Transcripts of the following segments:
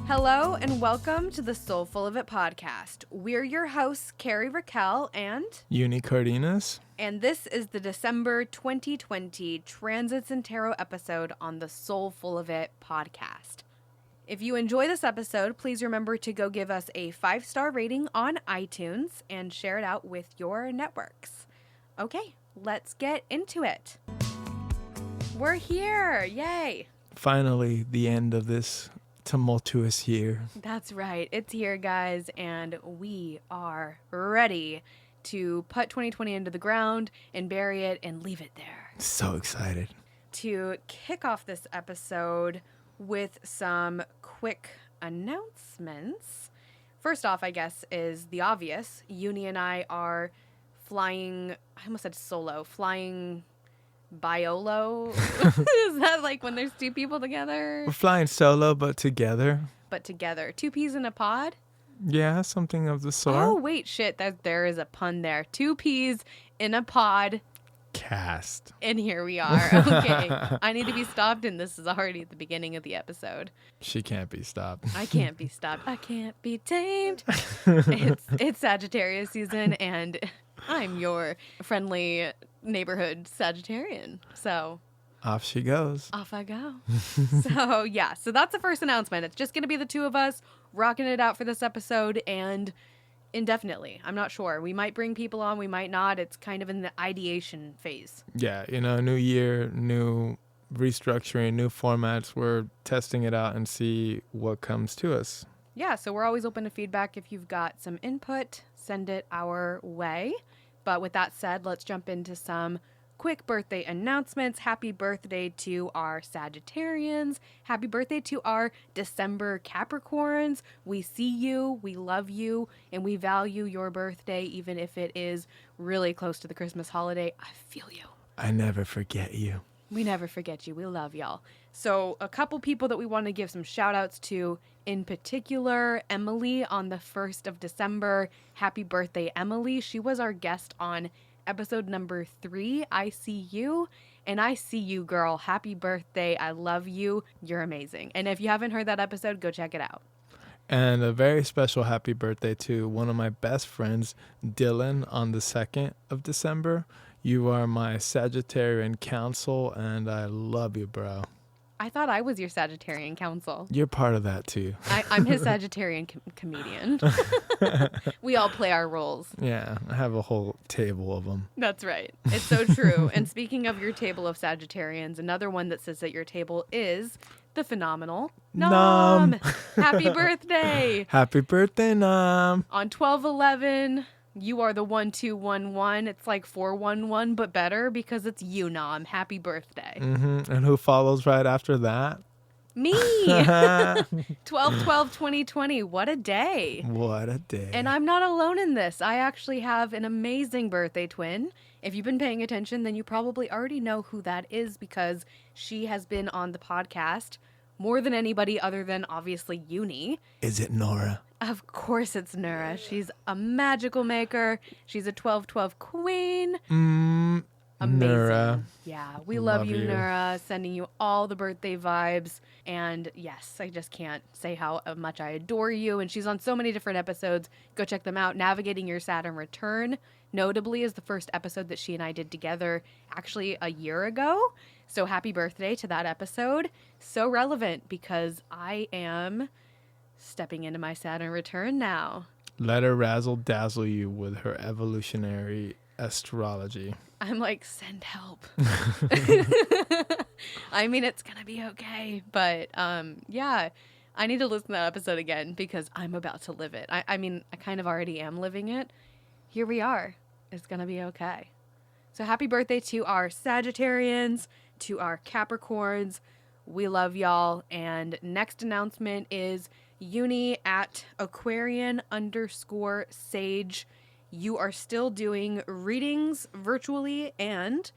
Hello and welcome to the 𝗁𝗵𝗋𝗃 podcast. We're your hosts, 𝗁𝗃𝗃𝗃 and Yunii 𝗁𝗃𝗃𝗃. And this is the December 2020 Transits and Tarot episode on the 𝗁𝗵𝗋𝗃 podcast. If you enjoy this episode, please remember to go give us a 5-star rating on iTunes and share it out with your networks. Okay, let's get into it. We're here! Yay! Finally, the end of this tumultuous year. That's right. It's here, guys, and we are ready to put 2020 into the ground and bury it and leave it there. So excited. To kick off this episode with some quick announcements. First off, I guess, is the obvious. Yunii and I are flying, I almost said solo, flying biolo. Is that like when there's two people together? We're flying solo, but together. But together. 2 peas in a pod? Yeah, something of the sort. Oh, wait, shit. There is a pun there. 2 peas in a pod. Cast. And here we are. Okay. I need to be stopped, and this is already at the beginning of the episode. She can't be stopped. I can't be stopped. I can't be tamed. It's Sagittarius season, and I'm your friendly neighborhood Sagittarian. So off she goes. Off I go. So that's the first announcement. It's just going to be the two of us rocking it out for this episode and indefinitely. I'm not sure. We might bring people on. We might not. It's kind of in the ideation phase. Yeah, new year, new restructuring, new formats. We're testing it out and see what comes to us. Yeah, so we're always open to feedback. If you've got some input, send it our way. But with that said, let's jump into some quick birthday announcements. Happy birthday to our Sagittarians. Happy birthday to our December Capricorns. We see you, we love you, and we value your birthday, even if it is really close to the Christmas holiday. I feel you. I never forget you. We never forget you. We love y'all. So a couple people that we want to give some shout outs to, in particular, Emily on the 1st of December. Happy birthday, Emily. She was our guest on episode number 3, I See You. And I see you, girl. Happy birthday. I love you. You're amazing. And if you haven't heard that episode, go check it out. And a very special happy birthday to one of my best friends, Dylan, on the 2nd of December. You are my Sagittarian counsel, and I love you, bro. I thought I was your Sagittarian counsel. You're part of that, too. I'm his Sagittarian comedian. We all play our roles. Yeah, I have a whole table of them. That's right. It's so true. And speaking of your table of Sagittarians, another one that sits at your table is the phenomenal Nom. Happy birthday. Happy birthday, Nom. On 12/11, you are the 1211. It's like 411, but better because it's you, Nom. Happy birthday. Mm-hmm. And who follows right after that? Me. 12/12/2020. What a day. What a day. And I'm not alone in this. I actually have an amazing birthday twin. If you've been paying attention, then you probably already know who that is because she has been on the podcast more than anybody other than obviously Yunii. Is it Nora? Of course it's Nora. She's a magical maker. She's a 12/12 queen. Amazing. Nora. Yeah, we love you, Nora. Sending you all the birthday vibes. And yes, I just can't say how much I adore you. And she's on so many different episodes. Go check them out. Navigating Your Saturn Return, notably, is the first episode that she and I did together actually a year ago. So happy birthday to that episode. So relevant because I am stepping into my Saturn return now. Let her razzle dazzle you with her evolutionary astrology. I'm like, send help. I mean, it's going to be okay. But yeah, I need to listen to that episode again because I'm about to live it. I mean, I kind of already am living it. Here we are. It's going to be okay. So happy birthday to our Sagittarians, to our Capricorns. We love y'all. And next announcement is Yunii at Aquarian_Sage. You are still doing readings virtually and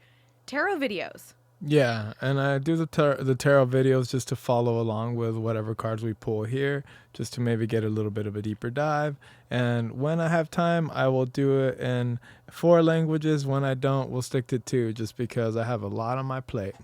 tarot videos. Yeah, and I do the tarot videos just to follow along with whatever cards we pull here, just to maybe get a little bit of a deeper dive. And when I have time, I will do it in 4 languages. When I don't, we'll stick to 2, just because I have a lot on my plate.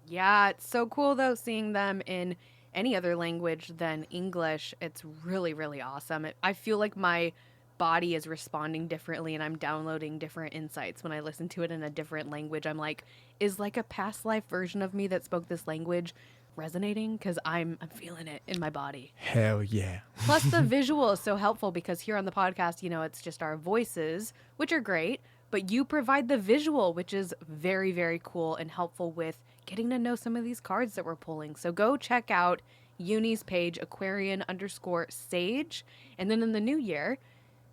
Yeah, it's so cool, though, seeing them in any other language than English, it's really, really awesome. I feel like my body is responding differently and I'm downloading different insights when I listen to it in a different language. I'm like, is like a past life version of me that spoke this language resonating? Because I'm feeling it in my body. Hell yeah. Plus the visual is so helpful because here on the podcast, you know, it's just our voices, which are great, but you provide the visual, which is very, very cool and helpful with getting to know some of these cards that we're pulling. So go check out Yunii's page, Aquarian_Sage. And then in the new year,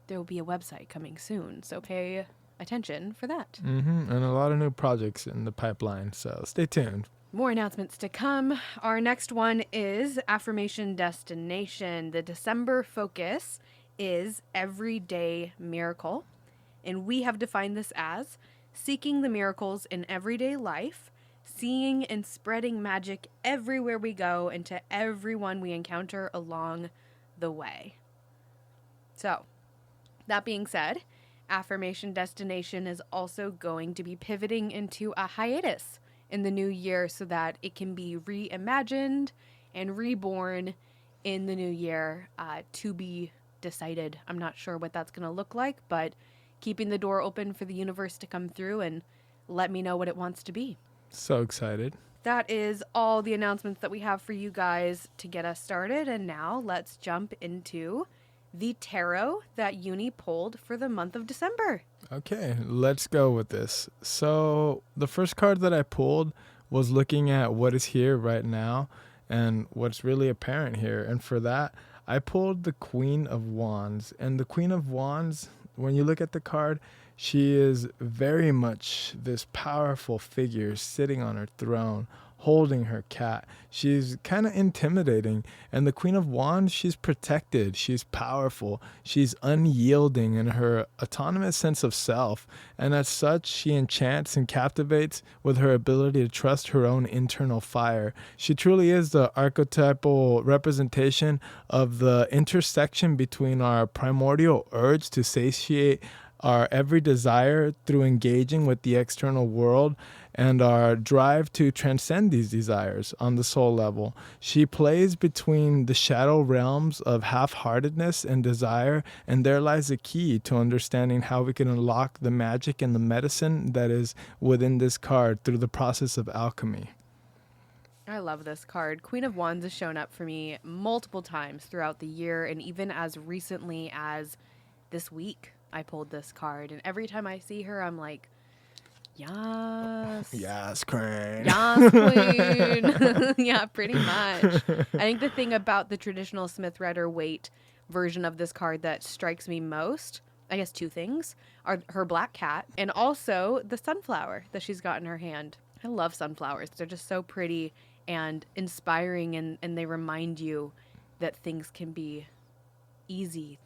there will be a website coming soon. So pay attention for that. And a lot of new projects in the pipeline. So stay tuned. More announcements to come. Our next one is Affirmation Destination. The December focus is Everyday Miracle. And we have defined this as seeking the miracles in everyday life, seeing and spreading magic everywhere we go and to everyone we encounter along the way. So, that being said, Affirmation Destination is also going to be pivoting into a hiatus in the new year so that it can be reimagined and reborn in the new year, to be decided. I'm not sure what that's going to look like, but keeping the door open for the universe to come through and let me know what it wants to be. So excited. That is all the announcements that we have for you guys to get us started. And now let's jump into the tarot that Yunii pulled for the month of December. Okay, let's go with this. So the first card that I pulled was looking at what is here right now and what's really apparent here. And for that, I pulled the Queen of Wands. And the Queen of Wands, when you look at the card, she is very much this powerful figure sitting on her throne, holding her cat. She's kind of intimidating. And the Queen of Wands, she's protected. She's powerful. She's unyielding in her autonomous sense of self. And as such, she enchants and captivates with her ability to trust her own internal fire. She truly is the archetypal representation of the intersection between our primordial urge to satiate our every desire through engaging with the external world and our drive to transcend these desires on the soul level. She plays between the shadow realms of half-heartedness and desire, and there lies a key to understanding how we can unlock the magic and the medicine that is within this card through the process of alchemy. I love this card. Queen of Wands has shown up for me multiple times throughout the year, and even as recently as this week, I pulled this card. And every time I see her, I'm like, yes. Yes, queen. Yes, queen. Yeah, pretty much. I think the thing about the traditional Smith Rider-Waite version of this card that strikes me most, I guess two things, are her black cat and also the sunflower that she's got in her hand. I love sunflowers. They're just so pretty and inspiring, and they remind you that things can be easy.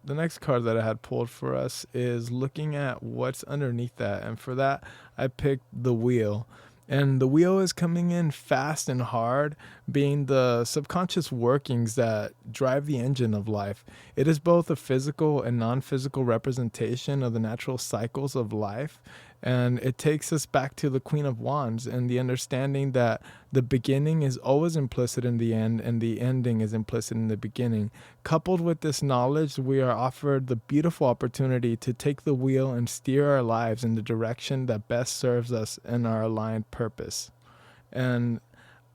The next card that I had pulled for us is looking at what's underneath that. And for that, I picked the wheel. And the wheel is coming in fast and hard, being the subconscious workings that drive the engine of life. It is both a physical and non-physical representation of the natural cycles of life. And it takes us back to the Queen of Wands and the understanding that the beginning is always implicit in the end and the ending is implicit in the beginning. Coupled with this knowledge, we are offered the beautiful opportunity to take the wheel and steer our lives in the direction that best serves us and our aligned purpose. And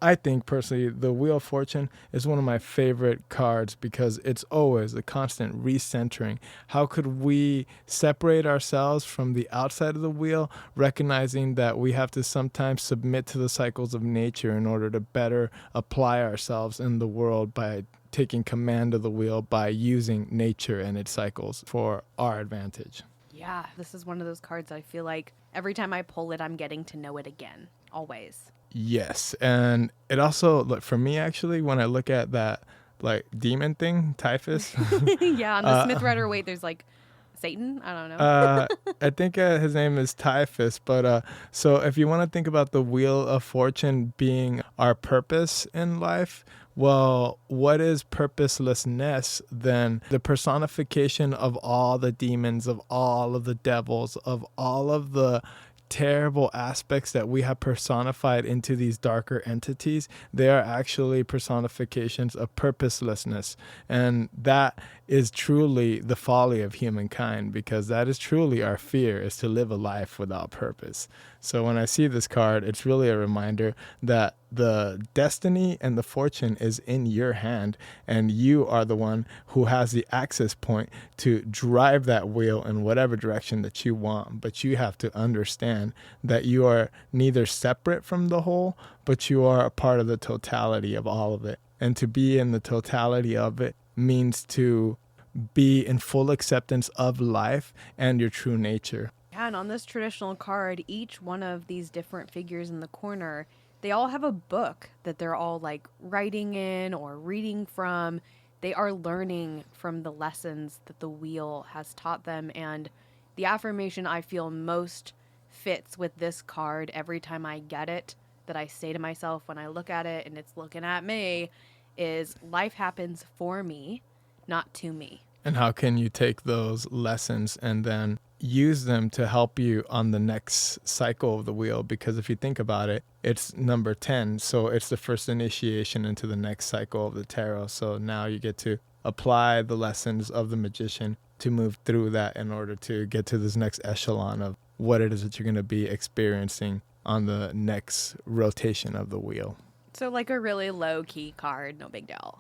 I think personally the Wheel of Fortune is one of my favorite cards because it's always a constant recentering. How could we separate ourselves from the outside of the wheel, recognizing that we have to sometimes submit to the cycles of nature in order to better apply ourselves in the world by taking command of the wheel, by using nature and its cycles for our advantage. Yeah, this is one of those cards I feel like every time I pull it, I'm getting to know it again, always. Yes, and it also, like, for me actually, when I look at that like demon thing, 𝗁𝗱𝗃. Yeah, on the Smith Rider-Waite, there's like Satan. I don't know. I think his name is 𝗁𝗱𝗃. But so if you want to think about the Wheel of Fortune being our purpose in life, well, what is purposelessness then? The personification of all the demons, of all of the devils, of all of the terrible aspects that we have personified into these darker entities, they are actually personifications of purposelessness. And that is truly the folly of humankind, because that is truly our fear, is to live a life without purpose. So when I see this card, it's really a reminder that the destiny and the fortune is in your hand, and you are the one who has the access point to drive that wheel in whatever direction that you want. But you have to understand that you are neither separate from the whole, but you are a part of the totality of all of it. And to be in the totality of it means to be in full acceptance of life and your true nature. Yeah, and on this traditional card, each one of these different figures in the corner, they all have a book that they're all like writing in or reading from. They are learning from the lessons that the wheel has taught them. And the affirmation I feel most fits with this card every time I get it, that I say to myself when I look at it and it's looking at me, is life happens for me, not to me. And how can you take those lessons and then use them to help you on the next cycle of the wheel? Because if you think about it, it's number 10. So it's the first initiation into the next cycle of the tarot. So now you get to apply the lessons of the magician to move through that in order to get to this next echelon of what it is that you're going to be experiencing on the next rotation of the wheel. So like a really low-key card, no big deal.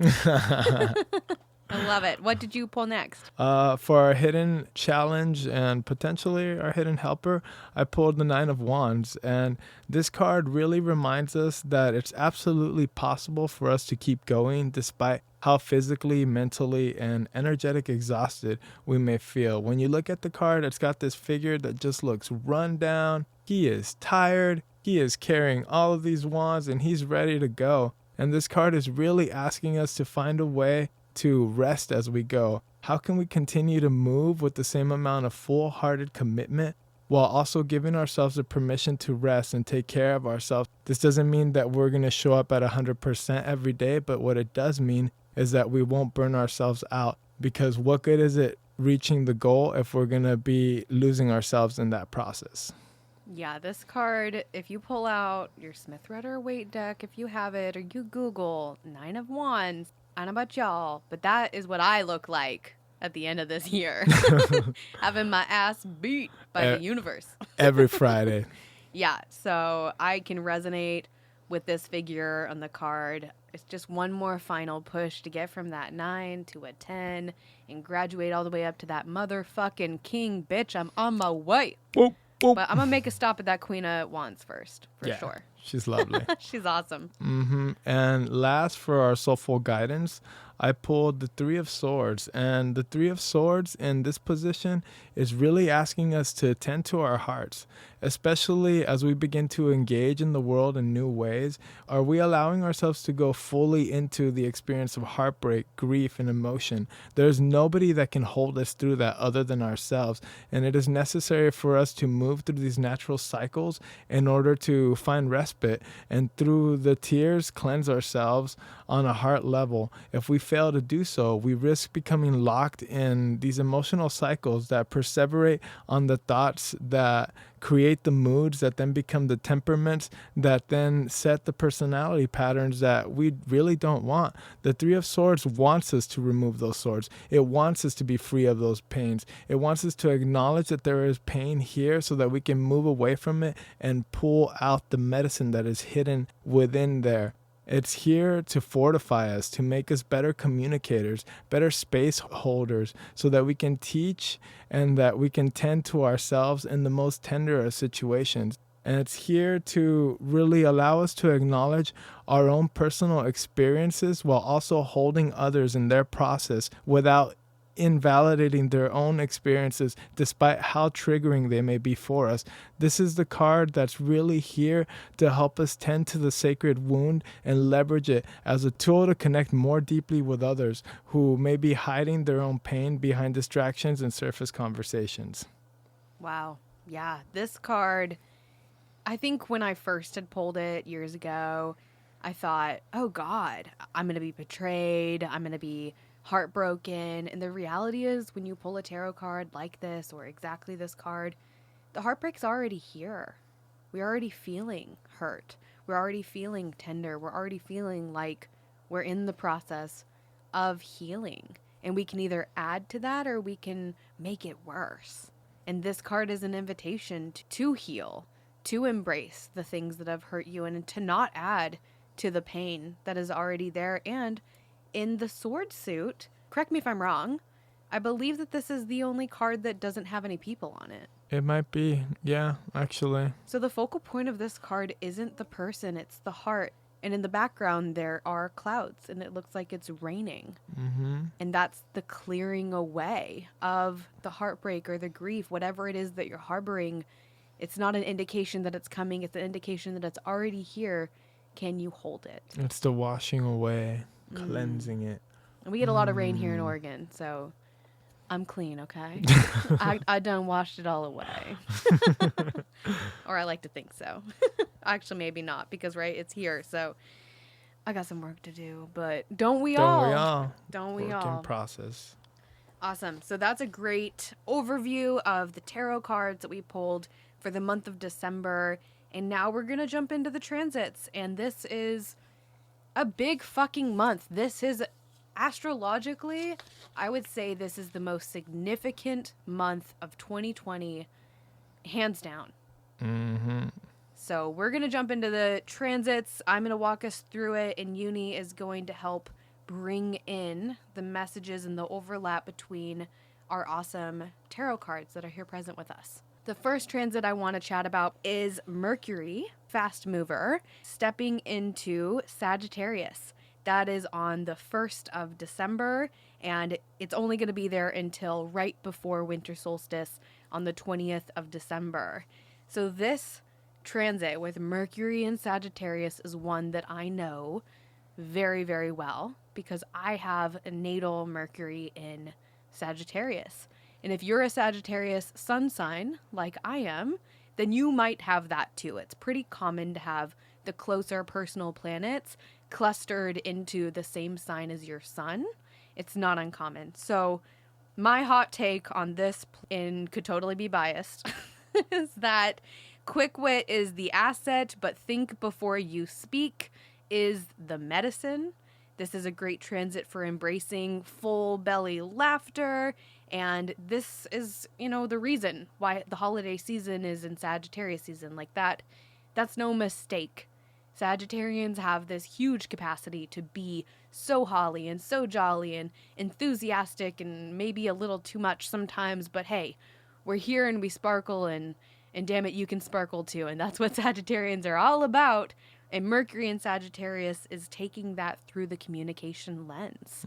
I love it. What did you pull next? For our hidden challenge and potentially our hidden helper, I pulled the 9 of Wands. And this card really reminds us that it's absolutely possible for us to keep going despite how physically, mentally, and energetic exhausted we may feel. When you look at the card, it's got this figure that just looks run down. He is tired. He is carrying all of these wands and he's ready to go. And this card is really asking us to find a way to rest as we go. How can we continue to move with the same amount of full-hearted commitment while also giving ourselves the permission to rest and take care of ourselves? This doesn't mean that we're going to show up at 100% every day, but what it does mean is that we won't burn ourselves out, because what good is it reaching the goal if we're going to be losing ourselves in that process? Yeah, this card, if you pull out your Smith Rider-Waite deck, if you have it, or you Google 9 of Wands, I don't know about y'all, but that is what I look like at the end of this year. Having my ass beat by the universe. Every Friday. Yeah, so I can resonate with this figure on the card. It's just one more final push to get from that 9 to a 10 and graduate all the way up to that motherfucking king, bitch. I'm on my way. Whoop, whoop. But I'm going to make a stop at that Queen of Wands first, for sure. She's lovely. She's awesome. And last, for our soulful guidance, I pulled the 3 of Swords. And the 3 of Swords in this position is really asking us to attend to our hearts, especially as we begin to engage in the world in new ways. Are we allowing ourselves to go fully into the experience of heartbreak, grief, and emotion? There's nobody that can hold us through that other than ourselves. And it is necessary for us to move through these natural cycles in order to find respite, and through the tears cleanse ourselves on a heart level. If we fail to do so, we risk becoming locked in these emotional cycles that perseverate on the thoughts that create the moods that then become the temperaments that then set the personality patterns that we really don't want. The 3 of Swords wants us to remove those swords. It wants us to be free of those pains. It wants us to acknowledge that there is pain here so that we can move away from it and pull out the medicine that is hidden within there. It's here to fortify us, to make us better communicators, better space holders, so that we can teach and that we can tend to ourselves in the most tender of situations. And it's here to really allow us to acknowledge our own personal experiences while also holding others in their process without invalidating their own experiences despite how triggering they may be for us. This is the card that's really here to help us tend to the sacred wound and leverage it as a tool to connect more deeply with others who may be hiding their own pain behind distractions and surface conversations. Wow. Yeah, this card, I think when I first had pulled it years ago, I thought, oh God, I'm going to be betrayed. I'm going to be heartbroken. And the reality is, when you pull a tarot card like this or exactly this card, the heartbreak's already here. We're already feeling hurt. We're already feeling tender. We're already feeling like we're in the process of healing. And we can either add to that or we can make it worse. And this card is an invitation to heal, to embrace the things that have hurt you, and to not add to the pain that is already there. And in the sword suit, correct me if I'm wrong, I believe that this is the only card that doesn't have any people on it. It might be. Yeah, actually. So the focal point of this card isn't the person, it's the heart. And in the background, there are clouds, and it looks like it's raining. Mm-hmm. And that's the clearing away of the heartbreak or the grief, whatever it is that you're harboring. It's not an indication that it's coming. It's an indication that it's already here. Can you hold it? It's the washing away, cleansing it. And we get a lot of rain here in Oregon, so I'm clean, okay? I done washed it all away. Or I like to think so. Actually, maybe not, because, right, it's here, so I got some work to do. But don't we all? Don't we all? Work in process. Awesome. So that's a great overview of the tarot cards that we pulled for the month of December. And now we're going to jump into the transits. And this is a big fucking month. This is, astrologically, I would say this is the most significant month of 2020, hands down. Mm-hmm. So we're going to jump into the transits. I'm going to walk us through it, and Yunii is going to help bring in the messages and the overlap between our awesome tarot cards that are here present with us. The first transit I want to chat about is Mercury, fast mover, stepping into Sagittarius. That is on the 1st of December, and it's only going to be there until right before Winter Solstice on the 20th of December. So this transit with Mercury in Sagittarius is one that I know very, very well because I have a natal Mercury in Sagittarius. And if you're a Sagittarius sun sign, like I am, then you might have that too. It's pretty common to have the closer personal planets clustered into the same sign as your sun. It's not uncommon. So my hot take on this, and could totally be biased, is that quick wit is the asset, but think before you speak is the medicine. This is a great transit for embracing full belly laughter. And this is, the reason why the holiday season is in Sagittarius season like that. That's no mistake. Sagittarians have this huge capacity to be so holly and so jolly and enthusiastic and maybe a little too much sometimes. But hey, we're here and we sparkle and damn it, you can sparkle too. And that's what Sagittarians are all about. And Mercury in Sagittarius is taking that through the communication lens.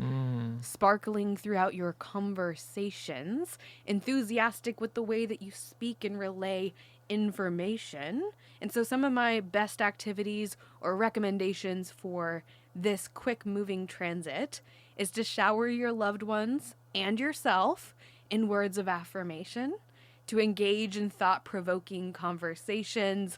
Sparkling throughout your conversations, enthusiastic with the way that you speak and relay information. And so some of my best activities or recommendations for this quick moving transit is to shower your loved ones and yourself in words of affirmation, to engage in thought-provoking conversations,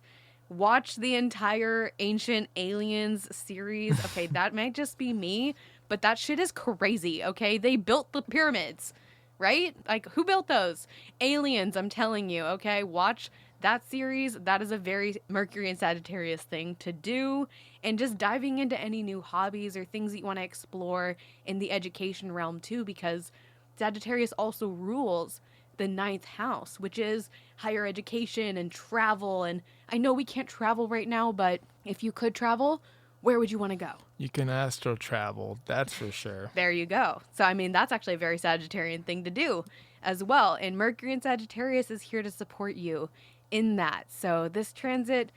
watch the entire Ancient Aliens series. Okay, that might just be me, but that shit is crazy, okay? They built the pyramids, right? Like, who built those? Aliens, I'm telling you, okay? Watch that series. That is a very Mercury and Sagittarius thing to do. And just diving into any new hobbies or things that you want to explore in the education realm too, because Sagittarius also rules the 9th house, which is higher education and travel. And I know we can't travel right now, but if you could travel, where would you want to go? You can astral travel, that's for sure. There you go. So, I mean, that's actually a very Sagittarian thing to do as well. And Mercury in Sagittarius is here to support you in that. So this transit,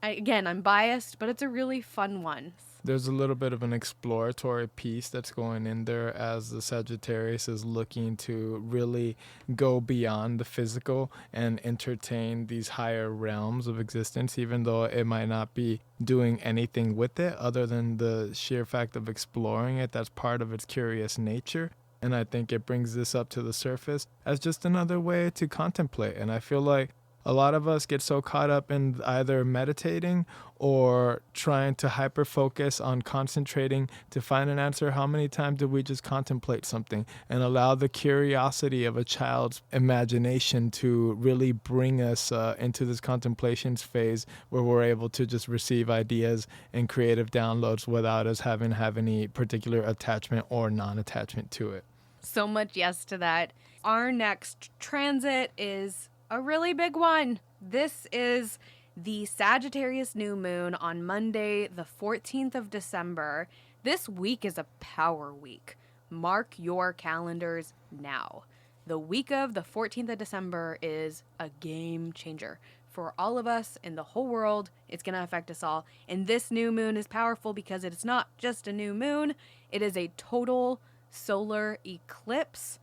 again, I'm biased, but it's a really fun one. There's a little bit of an exploratory piece that's going in there as the Sagittarius is looking to really go beyond the physical and entertain these higher realms of existence, even though it might not be doing anything with it other than the sheer fact of exploring it. That's part of its curious nature. And I think it brings this up to the surface as just another way to contemplate. And I feel like A lot of us get so caught up in either meditating or trying to hyper focus on concentrating to find an answer. How many times do we just contemplate something and allow the curiosity of a child's imagination to really bring us into this contemplations phase where we're able to just receive ideas and creative downloads without us having to have any particular attachment or non-attachment to it? So much yes to that. Our next transit is a really big one. This is the Sagittarius new moon on Monday, the 14th of December. This week is a power week. Mark your calendars now. The week of the 14th of December is a game changer for all of us in the whole world. It's going to affect us all. And this new moon is powerful because it's not just a new moon. It is a total solar eclipse.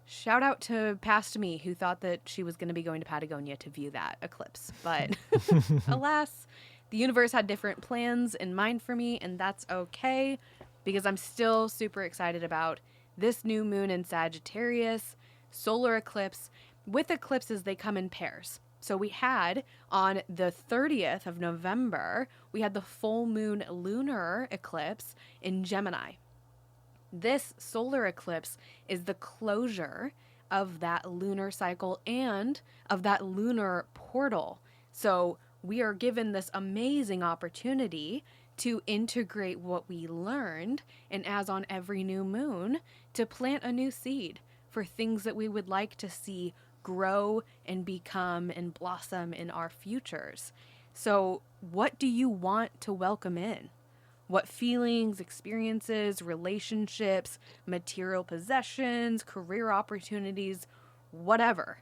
Shout out to past me who thought that she was going to be going to Patagonia to view that eclipse. But alas, the universe had different plans in mind for me, and that's okay because I'm still super excited about this new moon in Sagittarius, solar eclipse. With eclipses, they come in pairs. So we had on the 30th of November, we had the full moon lunar eclipse in Gemini. This solar eclipse is the closure of that lunar cycle and of that lunar portal. So we are given this amazing opportunity to integrate what we learned, and as on every new moon, to plant a new seed for things that we would like to see grow and become and blossom in our futures. So what do you want to welcome in? What feelings, experiences, relationships, material possessions, career opportunities, whatever.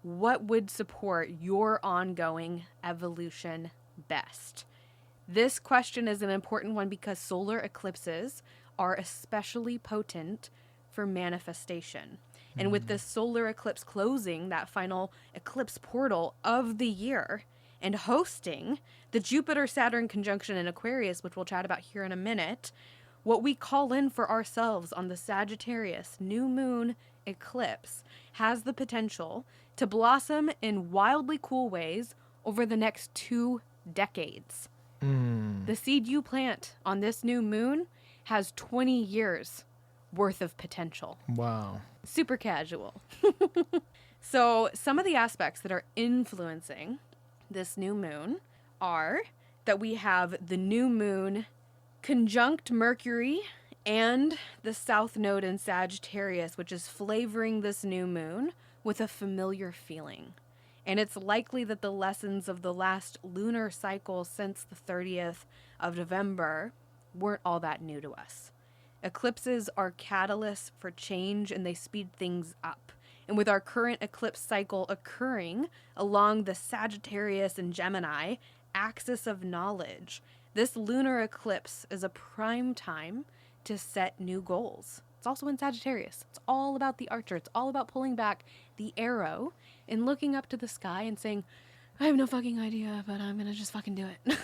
What would support your ongoing evolution best? This question is an important one because solar eclipses are especially potent for manifestation. And with this solar eclipse closing, that final eclipse portal of the year, and hosting the Jupiter-Saturn conjunction in Aquarius, which we'll chat about here in a minute, what we call in for ourselves on the Sagittarius new moon eclipse has the potential to blossom in wildly cool ways over the next 2 decades. The seed you plant on this new moon has 20 years worth of potential. Wow. Super casual. So some of the aspects that are influencing this new moon are that we have the new moon conjunct Mercury and the south node in Sagittarius, which is flavoring this new moon with a familiar feeling. And it's likely that the lessons of the last lunar cycle since the 30th of November weren't all that new to us. Eclipses are catalysts for change and they speed things up. And with our current eclipse cycle occurring along the Sagittarius and Gemini axis of knowledge, this lunar eclipse is a prime time to set new goals. It's also in Sagittarius. It's all about the archer. It's all about pulling back the arrow and looking up to the sky and saying, I have no fucking idea, but I'm going to just fucking do it.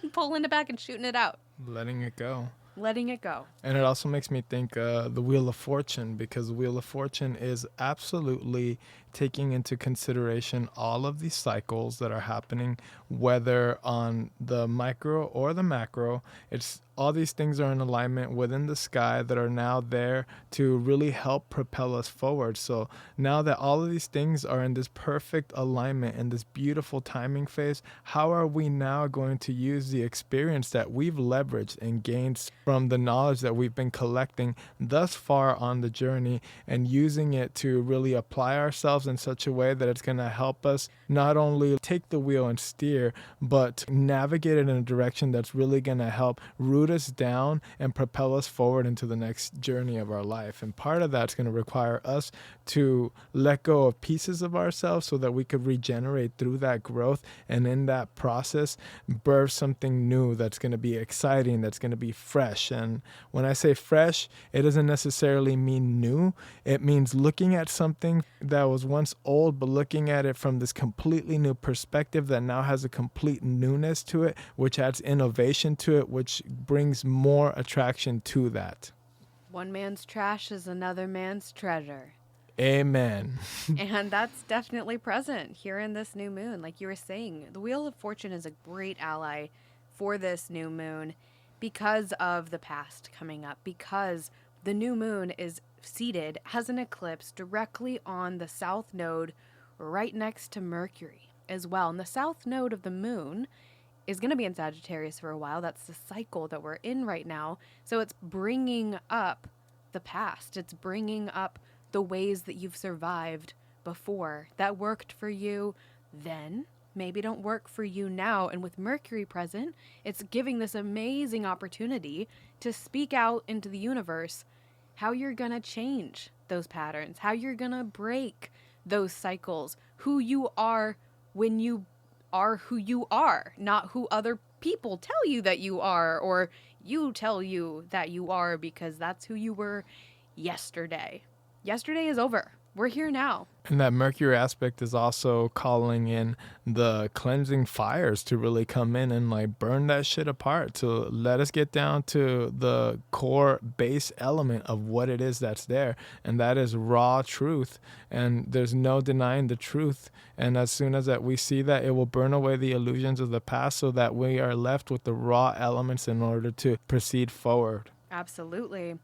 And pulling it back and shooting it out. Letting it go. Letting it go. And it also makes me think the Wheel of Fortune, because the Wheel of Fortune is absolutely taking into consideration all of these cycles that are happening, whether on the micro or the macro. It's all these things are in alignment within the sky that are now there to really help propel us forward. So now that all of these things are in this perfect alignment and this beautiful timing phase, how are we now going to use the experience that we've leveraged and gained from the knowledge that we've been collecting thus far on the journey and using it to really apply ourselves in such a way that it's going to help us not only take the wheel and steer, but navigate it in a direction that's really going to help root us down and propel us forward into the next journey of our life. And part of that's going to require us to let go of pieces of ourselves so that we could regenerate through that growth, and in that process birth something new that's going to be exciting, that's going to be fresh. And when I say fresh, it doesn't necessarily mean new. It means looking at something that was once old, but looking at it from this completely new perspective that now has a complete newness to it, which adds innovation to it, which brings more attraction to that. One man's trash is another man's treasure. Amen. And that's definitely present here in this new moon. Like you were saying, the Wheel of Fortune is a great ally for this new moon because of the past coming up, because the new moon is seated as an eclipse directly on the south node right next to Mercury as well. And the south node of the moon is going to be in Sagittarius for a while. That's the cycle that we're in right now. So it's bringing up the past. It's bringing up the ways that you've survived before that worked for you then, maybe don't work for you now. And with Mercury present, it's giving this amazing opportunity to speak out into the universe how you're going to change those patterns, how you're going to break those cycles, who you are when you are who you are, not who other people tell you that you are, or you tell you that you are because that's who you were yesterday. Yesterday is over. We're here now. And that Mercury aspect is also calling in the cleansing fires to really come in and like burn that shit apart, to let us get down to the core base element of what it is that's there. And that is raw truth. And there's no denying the truth. And as soon as that we see that, it will burn away the illusions of the past so that we are left with the raw elements in order to proceed forward. Absolutely.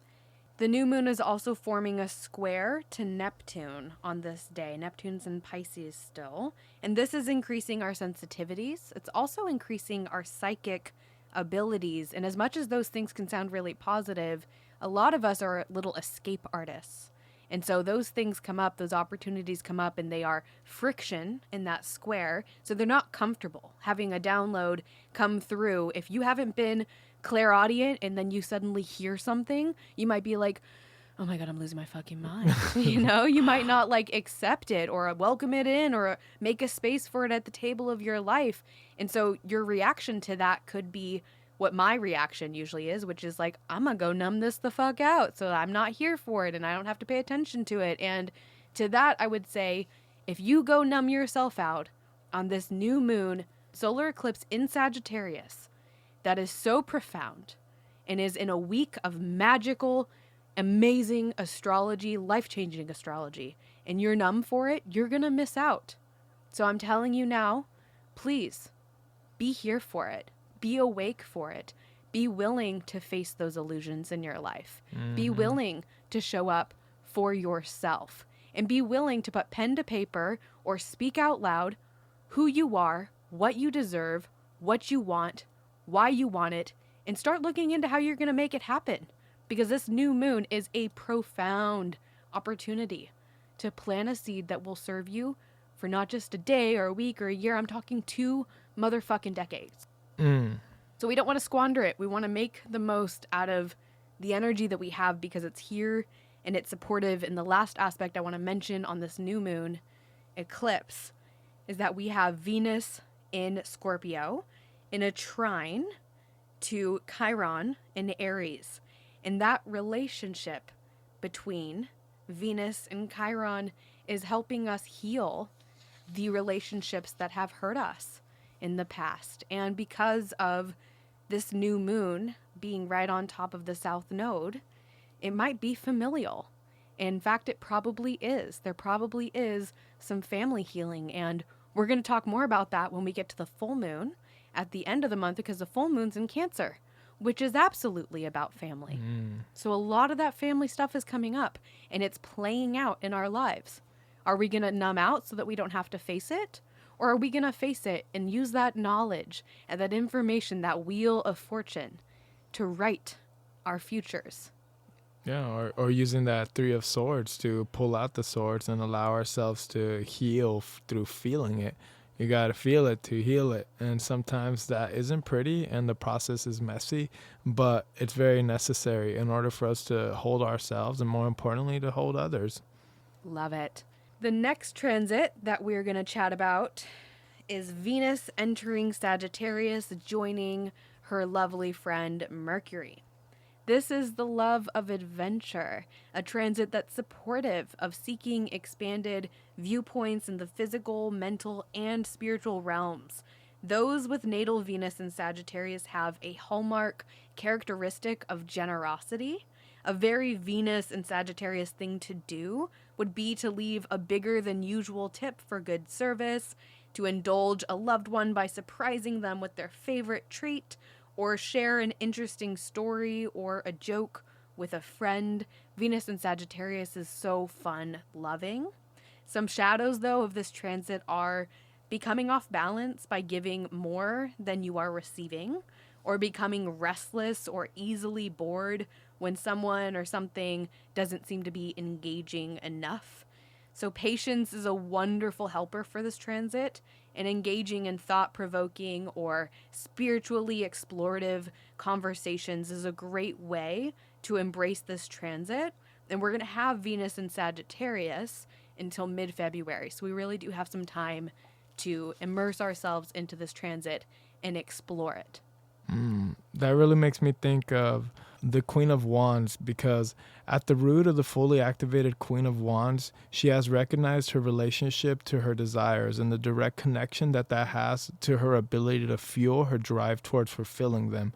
The new moon is also forming a square to Neptune on this day. Neptune's in Pisces still. And this is increasing our sensitivities. It's also increasing our psychic abilities. And as much as those things can sound really positive, a lot of us are little escape artists. And so those things come up, those opportunities come up, and they are friction in that square. So they're not comfortable having a download come through. If you haven't been clairaudient and then you suddenly hear something, you might be like, oh my God, I'm losing my fucking mind. You know, you might not like accept it or welcome it in or make a space for it at the table of your life. And so your reaction to that could be what my reaction usually is, which is like, I'm gonna go numb this the fuck out so I'm not here for it and I don't have to pay attention to it. And to that, I would say, if you go numb yourself out on this new moon solar eclipse in Sagittarius, that is so profound and is in a week of magical, amazing astrology, life-changing astrology, and you're numb for it, you're going to miss out. So I'm telling you now, please be here for it. Be awake for it. Be willing to face those illusions in your life. Mm-hmm. Be willing to show up for yourself. And be willing to put pen to paper or speak out loud who you are, what you deserve, what you want, why you want it, and start looking into how you're going to make it happen. Because this new moon is a profound opportunity to plant a seed that will serve you for not just a day or a week or a year. I'm talking 2 motherfucking decades. So we don't want to squander it. We want to make the most out of the energy that we have because it's here and it's supportive. And the last aspect I want to mention on this new moon eclipse is that we have Venus in Scorpio in a trine to Chiron in Aries. And that relationship between Venus and Chiron is helping us heal the relationships that have hurt us in the past. And because of this new moon being right on top of the south node, it might be familial. In fact, it probably is. There probably is some family healing. And we're going to talk more about that when we get to the full moon at the end of the month, because the full moon's in Cancer, which is absolutely about family. So a lot of that family stuff is coming up and it's playing out in our lives. Are we going to numb out so that we don't have to face it? Or are we going to face it and use that knowledge and that information, that wheel of fortune, to write our futures? Yeah, or using that 3 of Swords to pull out the swords and allow ourselves to heal through feeling it. You got to feel it to heal it. And sometimes that isn't pretty and the process is messy, but it's very necessary in order for us to hold ourselves and, more importantly, to hold others. Love it. The next transit that we're going to chat about is Venus entering Sagittarius, joining her lovely friend Mercury. This is the love of adventure, a transit that's supportive of seeking expanded viewpoints in the physical, mental, and spiritual realms. Those with natal Venus in Sagittarius have a hallmark characteristic of generosity, A very Venus and Sagittarius thing to do would be to leave a bigger than usual tip for good service, to indulge a loved one by surprising them with their favorite treat, or share an interesting story or a joke with a friend. Venus and Sagittarius is so fun loving. Some shadows, though, of this transit are becoming off balance by giving more than you are receiving, or becoming restless or easily bored when someone or something doesn't seem to be engaging enough. So patience is a wonderful helper for this transit, and engaging in thought-provoking or spiritually explorative conversations is a great way to embrace this transit. And we're going to have Venus in Sagittarius until mid-February. So we really do have some time to immerse ourselves into this transit and explore it. That really makes me think of the Queen of Wands, because at the root of the fully activated Queen of Wands, she has recognized her relationship to her desires and the direct connection that has to her ability to fuel her drive towards fulfilling them.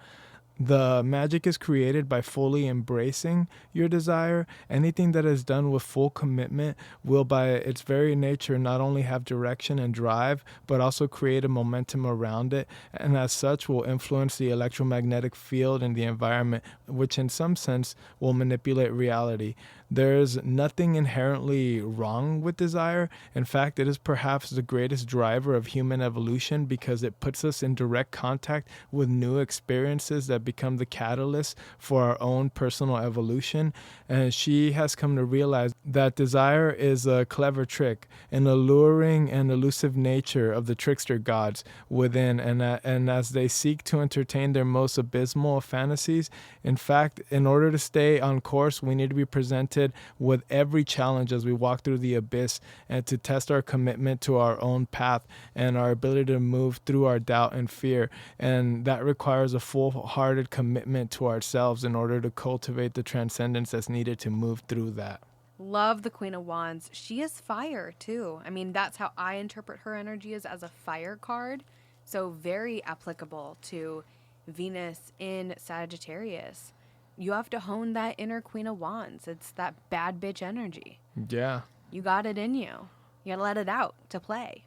The magic is created by fully embracing your desire. Anything that is done with full commitment will, by its very nature, not only have direction and drive, but also create a momentum around it, and as such will influence the electromagnetic field in the environment, which in some sense will manipulate reality. There's nothing inherently wrong with desire. In fact, it is perhaps the greatest driver of human evolution, because it puts us in direct contact with new experiences that become the catalyst for our own personal evolution. And she has come to realize that desire is a clever trick, an alluring and elusive nature of the trickster gods within, and as they seek to entertain their most abysmal of fantasies. In fact, in order to stay on course, we need to be presented with every challenge as we walk through the abyss, and to test our commitment to our own path and our ability to move through our doubt and fear. And that requires a full-hearted commitment to ourselves in order to cultivate the transcendence that's needed to move through that. Love the Queen of Wands. She is fire too. I mean, that's how I interpret her energy, is as a fire card. So very applicable to Venus in Sagittarius. You have to hone that inner Queen of Wands. It's that bad bitch energy. Yeah. You got it in you. You gotta let it out to play.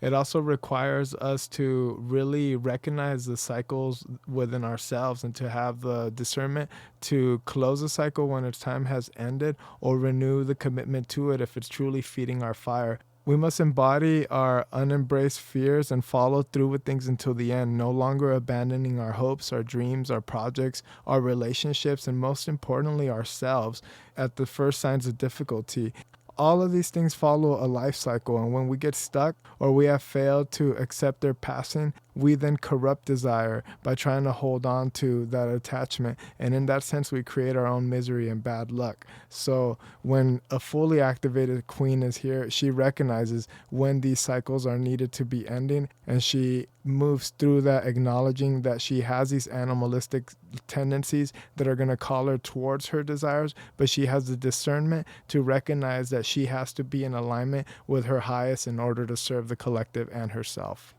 It also requires us to really recognize the cycles within ourselves, and to have the discernment to close a cycle when its time has ended, or renew the commitment to it if it's truly feeding our fire. We must embody our unembraced fears and follow through with things until the end, no longer abandoning our hopes, our dreams, our projects, our relationships, and most importantly, ourselves at the first signs of difficulty. All of these things follow a life cycle, and when we get stuck or we have failed to accept their passing, we then corrupt desire by trying to hold on to that attachment. And in that sense, we create our own misery and bad luck. So when a fully activated queen is here, she recognizes when these cycles are needed to be ending, and she moves through that, acknowledging that she has these animalistic tendencies that are going to call her towards her desires, but she has the discernment to recognize that she has to be in alignment with her highest in order to serve the collective and herself.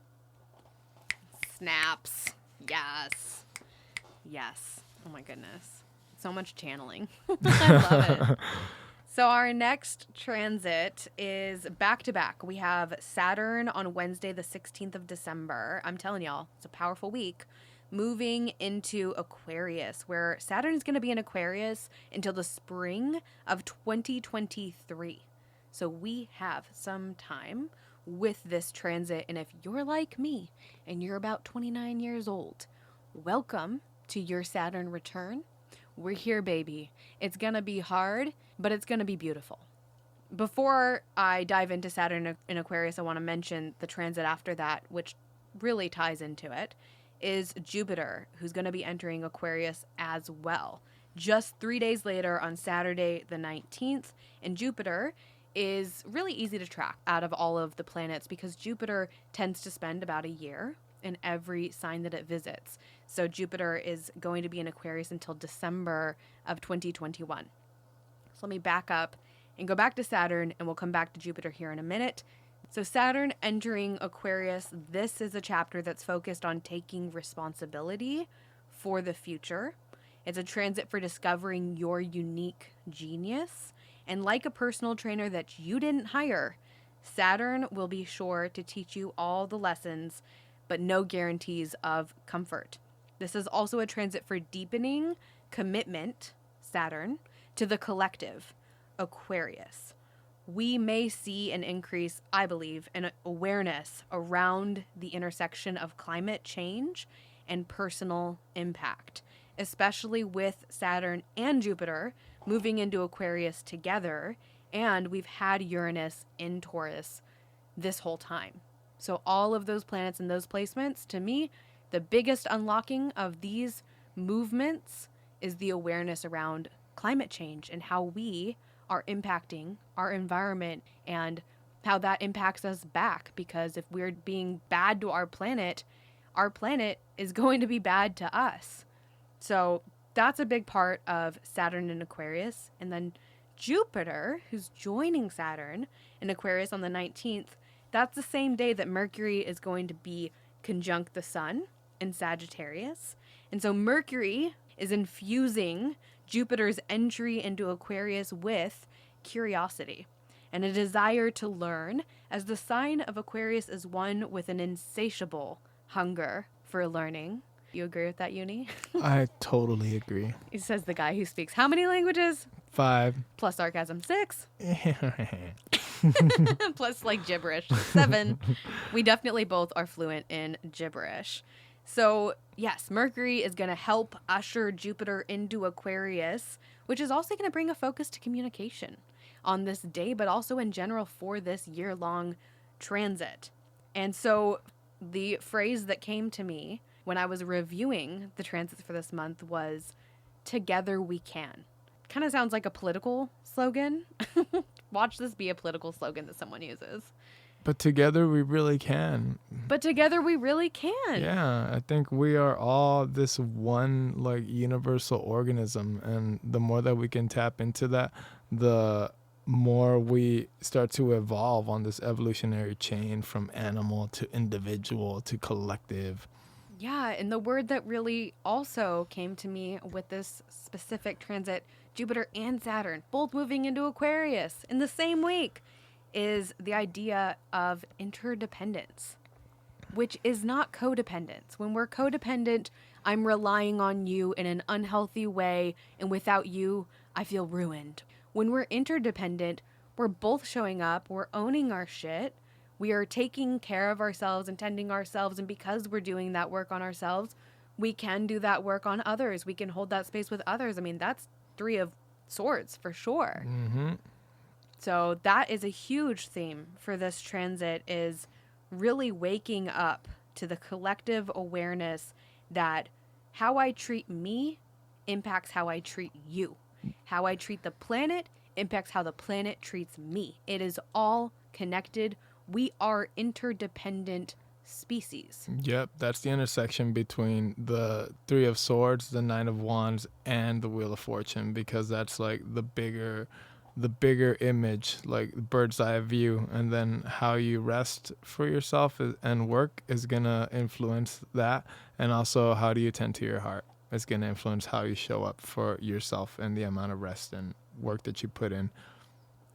Snaps. Yes. Yes. Oh my goodness. So much channeling. I love it. So our next transit is back to back. We have Saturn on Wednesday, the 16th of December. I'm telling y'all, it's a powerful week. Moving into Aquarius, where Saturn is going to be in Aquarius until the spring of 2023. So we have some time with this transit. And if you're like me and you're about 29 years old, welcome to your Saturn return. We're here, baby. It's going to be hard, but it's going to be beautiful. Before I dive into Saturn in Aquarius, I want to mention the transit after that, which really ties into it, is Jupiter, who's going to be entering Aquarius as well. Just 3 days later on Saturday the 19th, and Jupiter is really easy to track out of all of the planets because Jupiter tends to spend about a year in every sign that it visits. So Jupiter is going to be in Aquarius until December of 2021. So let me back up and go back to Saturn, and we'll come back to Jupiter here in a minute. So Saturn entering Aquarius, this is a chapter that's focused on taking responsibility for the future It's a transit for discovering your unique genius. And like a personal trainer that you didn't hire, Saturn will be sure to teach you all the lessons, but no guarantees of comfort. This is also a transit for deepening commitment, Saturn, to the collective, Aquarius. We may see an increase, I believe, in awareness around the intersection of climate change and personal impact, especially with Saturn and Jupiter moving into Aquarius together, and we've had Uranus in Taurus this whole time. So all of those planets and those placements, to me, the biggest unlocking of these movements is the awareness around climate change and how we are impacting our environment and how that impacts us back. Because if we're being bad to our planet is going to be bad to us. So that's a big part of Saturn in Aquarius. And then Jupiter, who's joining Saturn in Aquarius on the 19th, that's the same day that Mercury is going to be conjunct the Sun in Sagittarius. And so Mercury is infusing Jupiter's entry into Aquarius with curiosity and a desire to learn, as the sign of Aquarius is one with an insatiable hunger for learning. You agree with that, Yunii? I totally agree. He says the guy who speaks how many languages? 5. Plus sarcasm, 6. Plus like gibberish, 7. We definitely both are fluent in gibberish. So yes, Mercury is going to help usher Jupiter into Aquarius, which is also going to bring a focus to communication on this day, but also in general for this year-long transit. And so the phrase that came to me when I was reviewing the transits for this month was, "Together we can." Kind of sounds like a political slogan. Watch this be a political slogan that someone uses. But together we really can. But together we really can. Yeah, I think we are all this one like universal organism, and the more that we can tap into that, the more we start to evolve on this evolutionary chain from animal to individual to collective. Yeah, and the word that really also came to me with this specific transit, Jupiter and Saturn, both moving into Aquarius in the same week, is the idea of interdependence, which is not codependence. When we're codependent, I'm relying on you in an unhealthy way, and without you, I feel ruined. When we're interdependent, we're both showing up, we're owning our shit, we are taking care of ourselves and tending ourselves, and because we're doing that work on ourselves, we can do that work on others. We can hold that space with others. I mean, that's 3 of Swords for sure. Mm-hmm. So that is a huge theme for this transit, is really waking up to the collective awareness that how I treat me impacts how I treat you. How I treat the planet impacts how the planet treats me. It is all connected. We are interdependent species. Yep, that's the intersection between the 3 of Swords, the 9 of Wands, and the Wheel of Fortune, because that's like the bigger image, like bird's eye view, and then how you rest for yourself and work is gonna influence that, and also how do you tend to your heart is gonna influence how you show up for yourself and the amount of rest and work that you put in.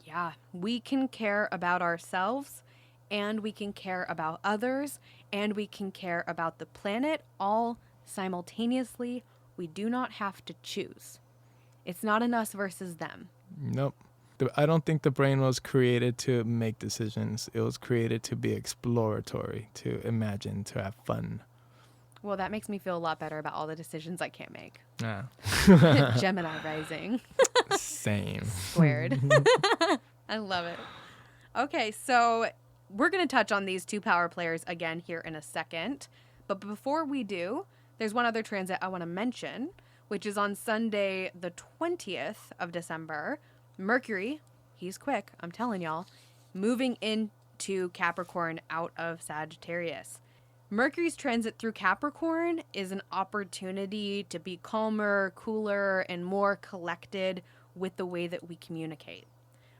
Yeah, we can care about ourselves, and we can care about others, and we can care about the planet all simultaneously. We do not have to choose. It's not an us versus them. Nope. I don't think the brain was created to make decisions. It was created to be exploratory, to imagine, to have fun. Well, that makes me feel a lot better about all the decisions I can't make. Yeah. Gemini rising. Same. Squared. I love it. Okay, so we're going to touch on these 2 power players again here in a second. But before we do, there's one other transit I want to mention, which is on Sunday, the 20th of December. Mercury, he's quick, I'm telling y'all, moving into Capricorn out of Sagittarius. Mercury's transit through Capricorn is an opportunity to be calmer, cooler, and more collected with the way that we communicate.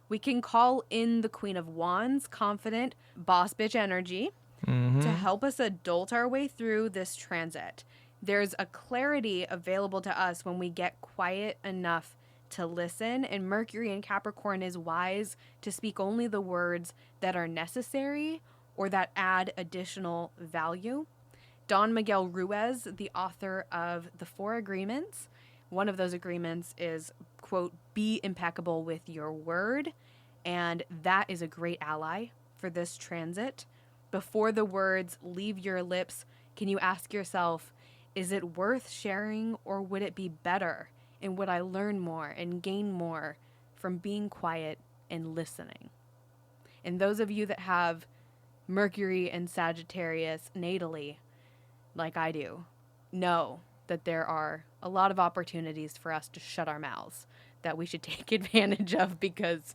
We can call in the Queen of Wands, confident, boss bitch energy, to help us adult our way through this transit. There's a clarity available to us when we get quiet enough to listen, and Mercury in Capricorn is wise to speak only the words that are necessary or that add additional value. Don Miguel Ruiz, the author of The Four Agreements, one of those agreements is, quote, be impeccable with your word, and that is a great ally for this transit. Before the words leave your lips, can you ask yourself, is it worth sharing, or would it be better? And would I learn more and gain more from being quiet and listening? And those of you that have Mercury and Sagittarius natally, like I do, know that there are a lot of opportunities for us to shut our mouths that we should take advantage of, because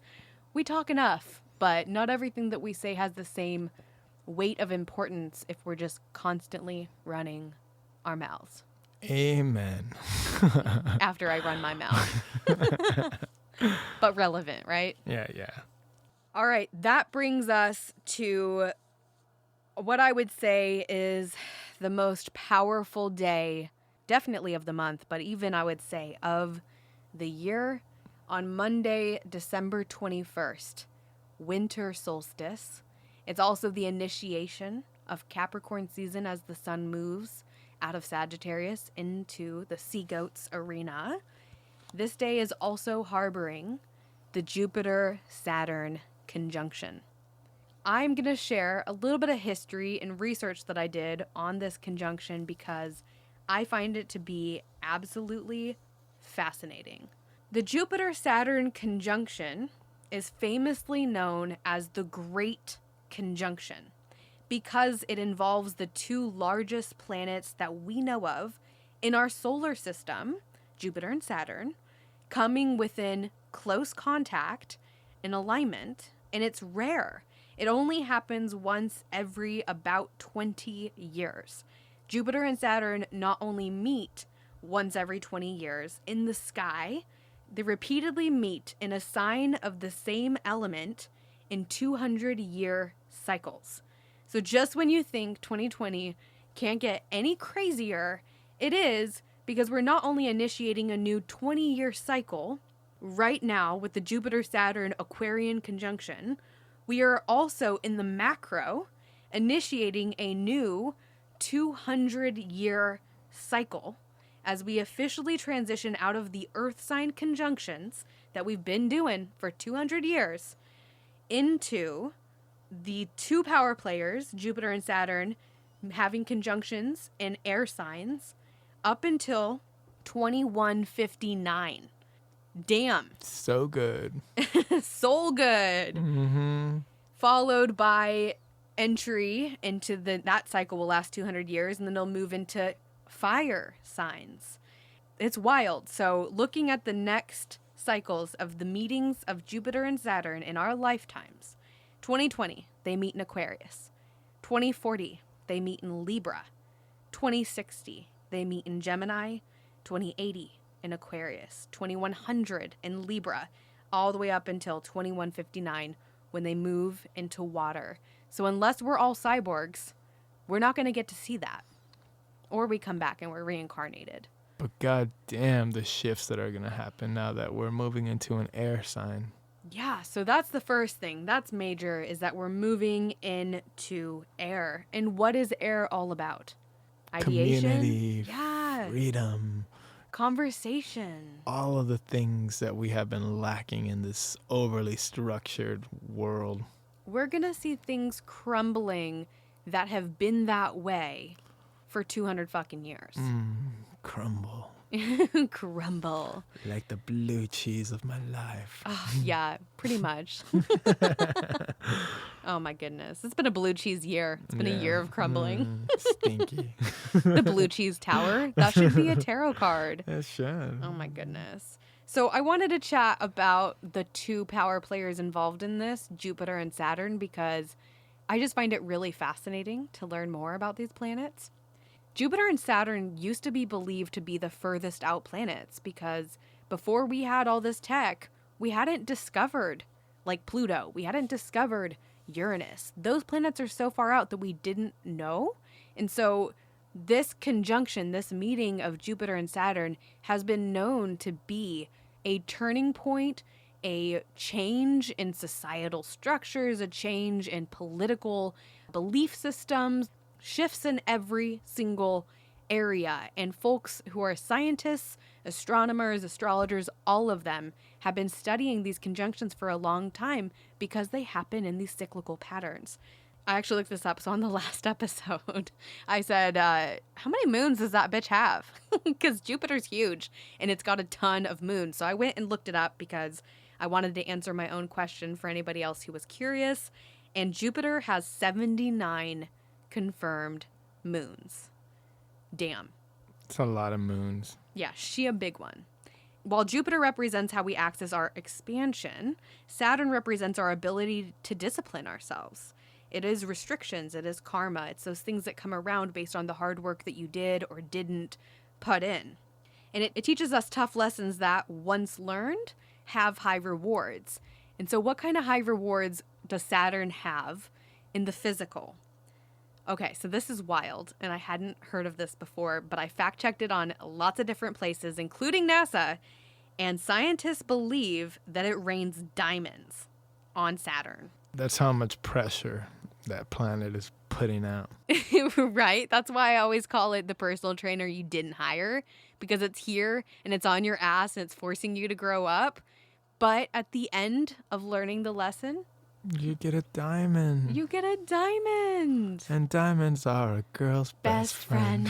we talk enough, but not everything that we say has the same weight of importance if we're just constantly running our mouths. Amen. After I run my mouth. But relevant, right? Yeah. All right, that brings us to what I would say is the most powerful day, definitely of the month, but even I would say of the year. On Monday, December 21st, Winter Solstice. It's also the initiation of Capricorn season as the sun moves out of Sagittarius into the sea goat's arena. This day is also harboring the Jupiter-Saturn conjunction. I'm going to share a little bit of history and research that I did on this conjunction because I find it to be absolutely fascinating. The Jupiter-Saturn conjunction is famously known as the Great Conjunction because it involves the two largest planets that we know of in our solar system, Jupiter and Saturn, coming within close contact in alignment, and it's rare. It only happens once every about 20 years. Jupiter and Saturn not only meet once every 20 years in the sky, they repeatedly meet in a sign of the same element in 200-year cycles. So just when you think 2020 can't get any crazier, it is, because we're not only initiating a new 20-year cycle right now with the Jupiter-Saturn Aquarian conjunction, we are also in the macro initiating a new 200-year cycle as we officially transition out of the Earth sign conjunctions that we've been doing for 200 years into the two power players, Jupiter and Saturn, having conjunctions in air signs up until 2159. Damn. So good. So good. Mm-hmm. Followed by entry into that cycle will last 200 years, and then they'll move into fire signs. It's wild. So looking at the next cycles of the meetings of Jupiter and Saturn in our lifetimes, 2020, they meet in Aquarius. 2040, they meet in Libra. 2060, they meet in Gemini. 2080 in Aquarius. 2100 in Libra, all the way up until 2159 when they move into water. So unless we're all cyborgs, we're not going to get to see that. Or we come back and we're reincarnated. But god damn the shifts that are going to happen now that we're moving into an air sign. Yeah, so that's the first thing. That's major, is that we're moving into air. And what is air all about? Ideation? Community, yeah. freedom. Conversation. All of the things that we have been lacking in this overly structured world. We're going to see things crumbling that have been that way for 200 fucking years. Crumble. Crumble. Like the blue cheese of my life. Oh, yeah, pretty much. Oh my goodness. It's been a blue cheese year. It's been a year of crumbling. Stinky. The blue cheese tower. That should be a tarot card. It should. Oh my goodness. So I wanted to chat about the two power players involved in this, Jupiter and Saturn, because I just find it really fascinating to learn more about these planets. Jupiter and Saturn used to be believed to be the furthest out planets because before we had all this tech, we hadn't discovered, like Pluto, we hadn't discovered Uranus. Those planets are so far out that we didn't know. And so this conjunction, this meeting of Jupiter and Saturn, has been known to be a turning point, a change in societal structures, a change in political belief systems, shifts in every single area. And folks who are scientists, astronomers, astrologers, all of them have been studying these conjunctions for a long time because they happen in these cyclical patterns. I actually looked this up. So on the last episode, I said, how many moons does that bitch have? Because Jupiter's huge and it's got a ton of moons. So I went and looked it up because I wanted to answer my own question for anybody else who was curious. And Jupiter has 79 confirmed moons. Damn. It's a lot of moons. Yeah, she a big one. While Jupiter represents how we access our expansion, Saturn represents our ability to discipline ourselves. It is restrictions, it is karma, it's those things that come around based on the hard work that you did or didn't put in. And it teaches us tough lessons that, once learned, have high rewards. And so what kind of high rewards does Saturn have in the physical? Okay, so this is wild, and I hadn't heard of this before, but I fact-checked it on lots of different places, including NASA, and scientists believe that it rains diamonds on Saturn. That's how much pressure that planet is putting out. Right? That's why I always call it the personal trainer you didn't hire, because it's here, and it's on your ass, and it's forcing you to grow up. But at the end of learning the lesson, you get a diamond. You get a diamond. And diamonds are a girl's best friend.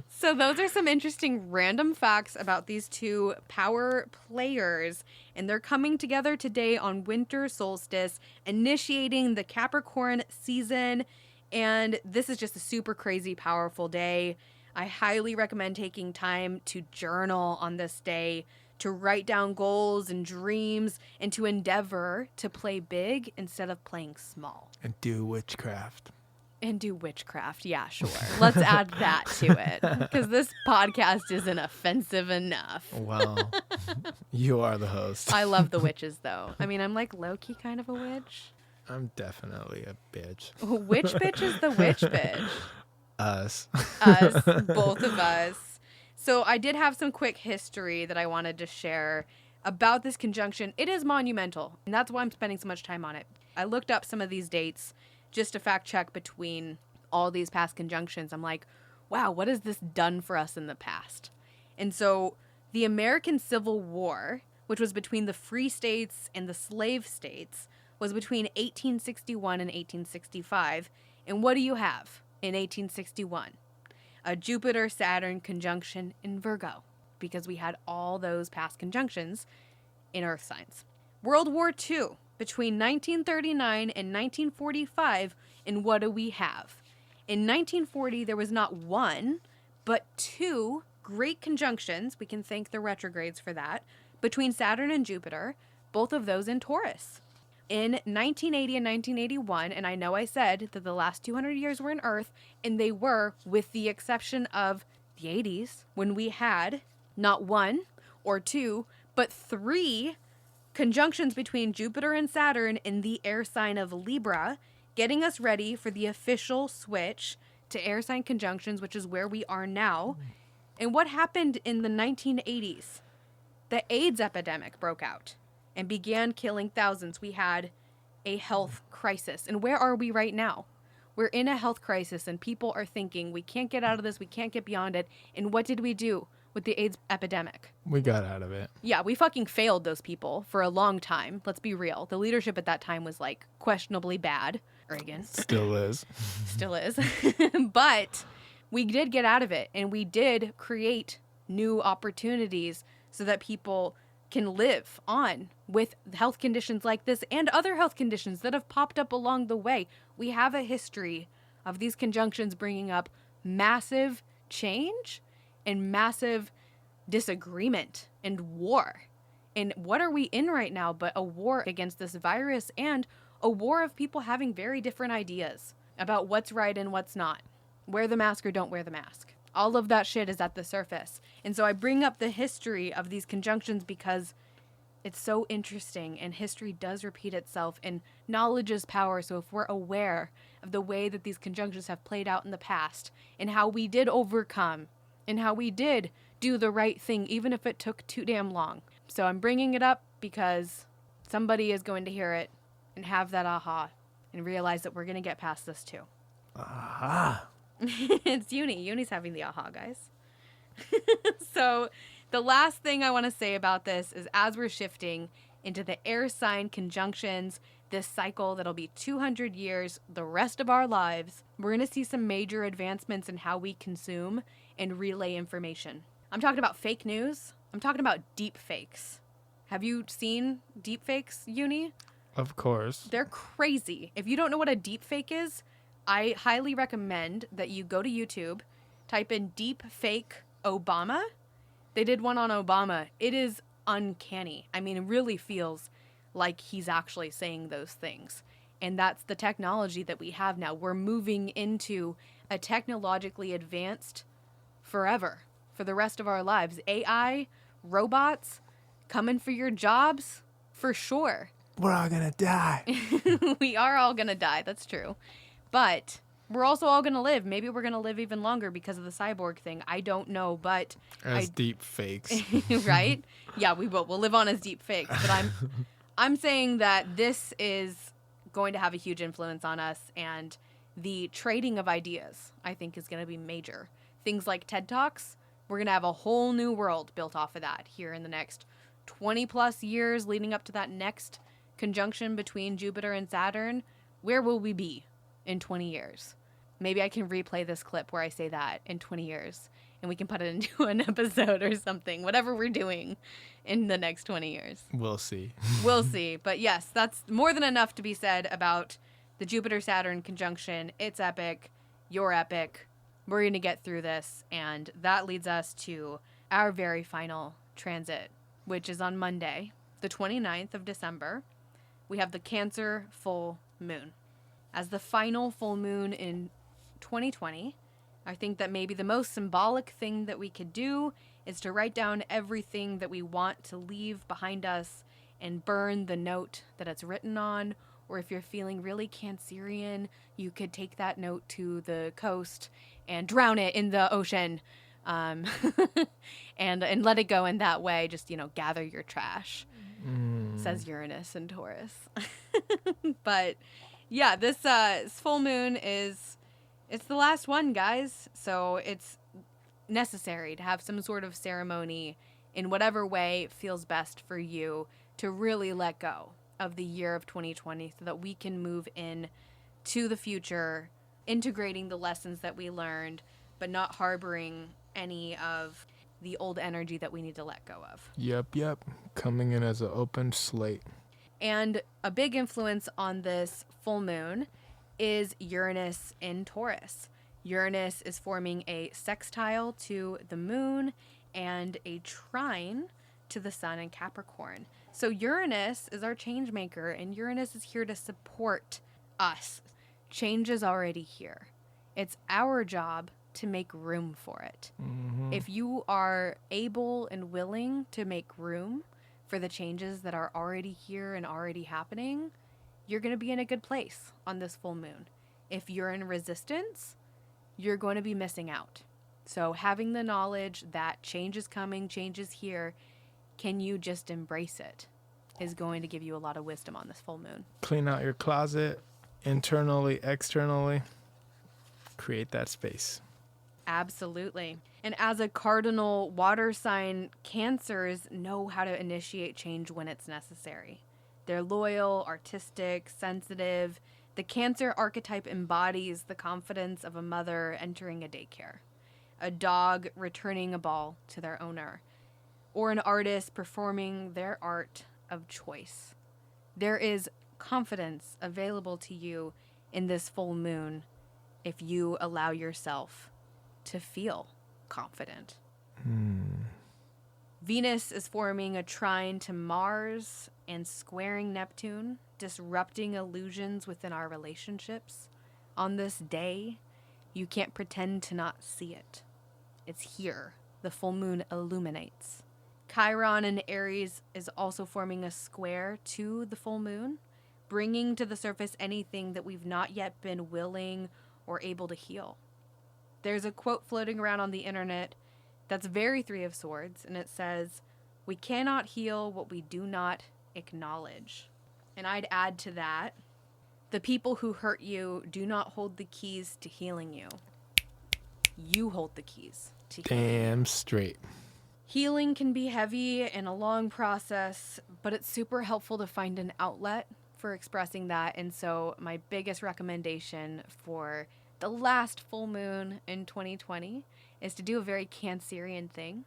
So those are some interesting random facts about these two power players. And they're coming together today on Winter Solstice, initiating the Capricorn season. And this is just a super crazy, powerful day. I highly recommend taking time to journal on this day, to write down goals and dreams, and to endeavor to play big instead of playing small. And do witchcraft. And do witchcraft, yeah, sure. Let's add that to it, because this podcast isn't offensive enough. Well, you are the host. I love the witches, though. I mean, I'm like low-key kind of a witch. I'm definitely a bitch. Which bitch is the witch bitch? Us. Us, both of us. So I did have some quick history that I wanted to share about this conjunction. It is monumental, and that's why I'm spending so much time on it. I looked up some of these dates just to fact check between all these past conjunctions. I'm like, wow, what has this done for us in the past? And so the American Civil War, which was between the free states and the slave states, was between 1861 and 1865. And what do you have in 1861? A Jupiter-Saturn conjunction in Virgo, because we had all those past conjunctions in Earth signs. World War II, between 1939 and 1945, and what do we have? In 1940, there was not one, but two great conjunctions, we can thank the retrogrades for that, between Saturn and Jupiter, both of those in Taurus. In 1980 and 1981, and I know I said that the last 200 years were in Earth, and they were, with the exception of the 80s, when we had not one or two, but three conjunctions between Jupiter and Saturn in the air sign of Libra, getting us ready for the official switch to air sign conjunctions, which is where we are now. And what happened in the 1980s? The AIDS epidemic broke out and began killing thousands. We had a health crisis. And where are we right now? We're in a health crisis, and people are thinking, we can't get out of this, we can't get beyond it. And what did we do with the AIDS epidemic? We got out of it. Yeah, we fucking failed those people for a long time. Let's be real. The leadership at that time was like questionably bad. Reagan. Still is. Still is. But we did get out of it, and we did create new opportunities so that people can live on with health conditions like this and other health conditions that have popped up along the way. We have a history of these conjunctions bringing up massive change and massive disagreement and war. And what are we in right now but a war against this virus, and a war of people having very different ideas about what's right and what's not. Wear the mask or don't wear the mask. All of that shit is at the surface. And so I bring up the history of these conjunctions because it's so interesting, and history does repeat itself, and knowledge is power. So if we're aware of the way that these conjunctions have played out in the past and how we did overcome and how we did do the right thing, even if it took too damn long. So I'm bringing it up because somebody is going to hear it and have that aha and realize that we're going to get past this too. Aha. It's Yunii. Yunii's having the aha, guys. So the last thing I want to say about this is as we're shifting into the air sign conjunctions, this cycle that'll be 200 years, the rest of our lives, we're going to see some major advancements in how we consume and relay information. I'm talking about fake news. I'm talking about deep fakes. Have you seen deep fakes, Yunii? Of course. They're crazy. If you don't know what a deep fake is, I highly recommend that you go to YouTube, type in deep fake Obama. They did one on Obama. It is uncanny. I mean, it really feels like he's actually saying those things. And that's the technology that we have now. We're moving into a technologically advanced forever, for the rest of our lives. AI, robots, coming for your jobs, for sure. We're all gonna die. We are all gonna die, that's true. But we're also all gonna live. Maybe we're gonna live even longer because of the cyborg thing. I don't know, but... As deep fakes. Right? Yeah, we will. We'll live on as deep fakes. But I'm saying that this is going to have a huge influence on us, and the trading of ideas, I think, is going to be major. Things like TED Talks, we're going to have a whole new world built off of that here in the next 20 plus years leading up to that next conjunction between Jupiter and Saturn. Where will we be in 20 years? Maybe I can replay this clip where I say that in 20 years, and we can put it into an episode or something, whatever we're doing in the next 20 years. We'll see. We'll see. But yes, that's more than enough to be said about the Jupiter-Saturn conjunction. It's epic. You're epic. We're going to get through this. And that leads us to our very final transit, which is on Monday, the 29th of December. We have the Cancer full moon. As the final full moon in 2020, I think that maybe the most symbolic thing that we could do is to write down everything that we want to leave behind us and burn the note that it's written on. Or if you're feeling really Cancerian, you could take that note to the coast and drown it in the ocean, and let it go in that way. Just, gather your trash, says Uranus and Taurus. But yeah, this full moon it's the last one, guys. So it's necessary to have some sort of ceremony in whatever way feels best for you to really let go of the year of 2020 so that we can move in to the future, integrating the lessons that we learned, but not harboring any of the old energy that we need to let go of. Yep. Coming in as an open slate. And a big influence on this full moon is Uranus in Taurus. Uranus is forming a sextile to the moon and a trine to the sun in Capricorn. So Uranus is our change maker, and Uranus is here to support us. Change is already here. It's our job to make room for it. Mm-hmm. If you are able and willing to make room for the changes that are already here and already happening, you're going to be in a good place on this full moon. If you're in resistance, you're going to be missing out. So having the knowledge that change is coming, change is here, can you just embrace it, is going to give you a lot of wisdom on this full moon. Clean out your closet, internally, externally. Create that space. Absolutely. And as a cardinal water sign, Cancers know how to initiate change when it's necessary. They're loyal, artistic, sensitive. The Cancer archetype embodies the confidence of a mother entering a daycare, a dog returning a ball to their owner, or an artist performing their art of choice. There is confidence available to you in this full moon if you allow yourself to feel confident. Venus is forming a trine to Mars and squaring Neptune, disrupting illusions within our relationships. On this day, you can't pretend to not see it. It's here. The full moon illuminates. Chiron in Aries is also forming a square to the full moon, bringing to the surface anything that we've not yet been willing or able to heal. There's a quote floating around on the internet that's very Three of Swords, and it says, "We cannot heal what we do not acknowledge." And I'd add to that, the people who hurt you do not hold the keys to healing you. You hold the keys to healing. Damn straight. Healing can be heavy and a long process, but it's super helpful to find an outlet for expressing that. And so my biggest recommendation for the last full moon in 2020 is to do a very Cancerian thing.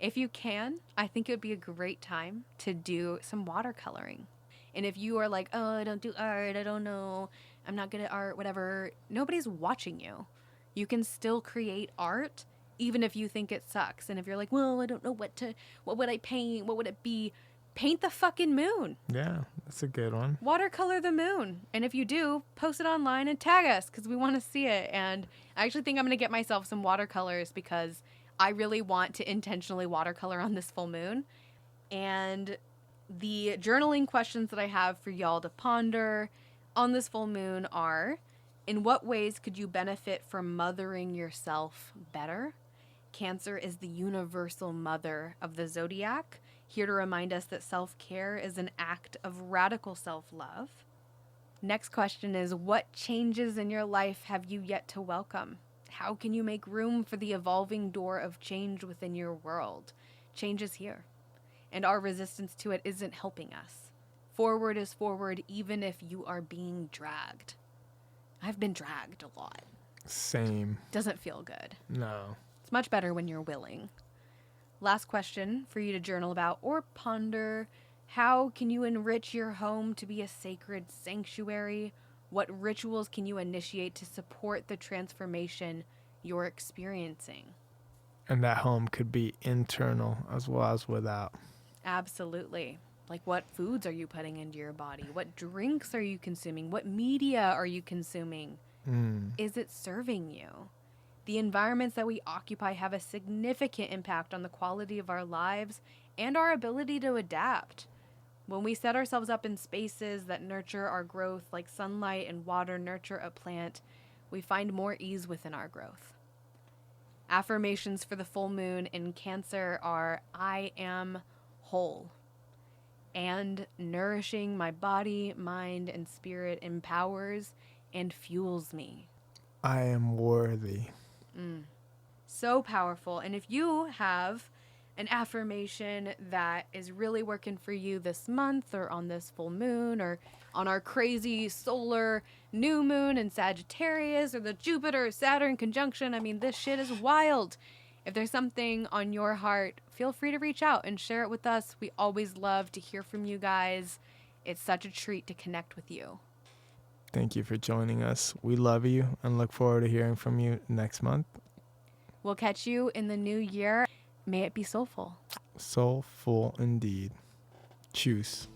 If you can, I think it would be a great time to do some watercoloring. And if you are like, oh, I don't do art, I don't know, I'm not good at art, whatever, nobody's watching you. You can still create art even if you think it sucks. And if you're like, well, I don't know what would I paint? What would it be? Paint the fucking moon. Yeah, that's a good one. Watercolor the moon. And if you do, post it online and tag us because we want to see it. And I actually think I'm going to get myself some watercolors because I really want to intentionally watercolor on this full moon. And the journaling questions that I have for y'all to ponder on this full moon are, in what ways could you benefit from mothering yourself better? Cancer is the universal mother of the zodiac, here to remind us that self-care is an act of radical self-love. Next question is, what changes in your life have you yet to welcome? How can you make room for the evolving door of change within your world? Change is here, and our resistance to it isn't helping us. Forward is forward, even if you are being dragged. I've been dragged a lot. Same. Doesn't feel good. No. It's much better when you're willing. Last question for you to journal about or ponder. How can you enrich your home to be a sacred sanctuary? What rituals can you initiate to support the transformation you're experiencing? And that home could be internal as well as without. Absolutely. Like, what foods are you putting into your body? What drinks are you consuming? What media are you consuming? Is it serving you? The environments that we occupy have a significant impact on the quality of our lives and our ability to adapt. When we set ourselves up in spaces that nurture our growth, like sunlight and water nurture a plant, we find more ease within our growth. Affirmations for the full moon in Cancer are, I am whole, and nourishing my body, mind, and spirit empowers and fuels me. I am worthy. So powerful. And if you have an affirmation that is really working for you this month or on this full moon or on our crazy solar new moon in Sagittarius or the Jupiter Saturn conjunction, I mean, this shit is wild. If there's something on your heart, feel free to reach out and share it with us. We always love to hear from you guys. It's such a treat to connect with you. Thank you for joining us. We love you and look forward to hearing from you next month. We'll catch you in the new year. May it be soulful. Soulful indeed. Choose.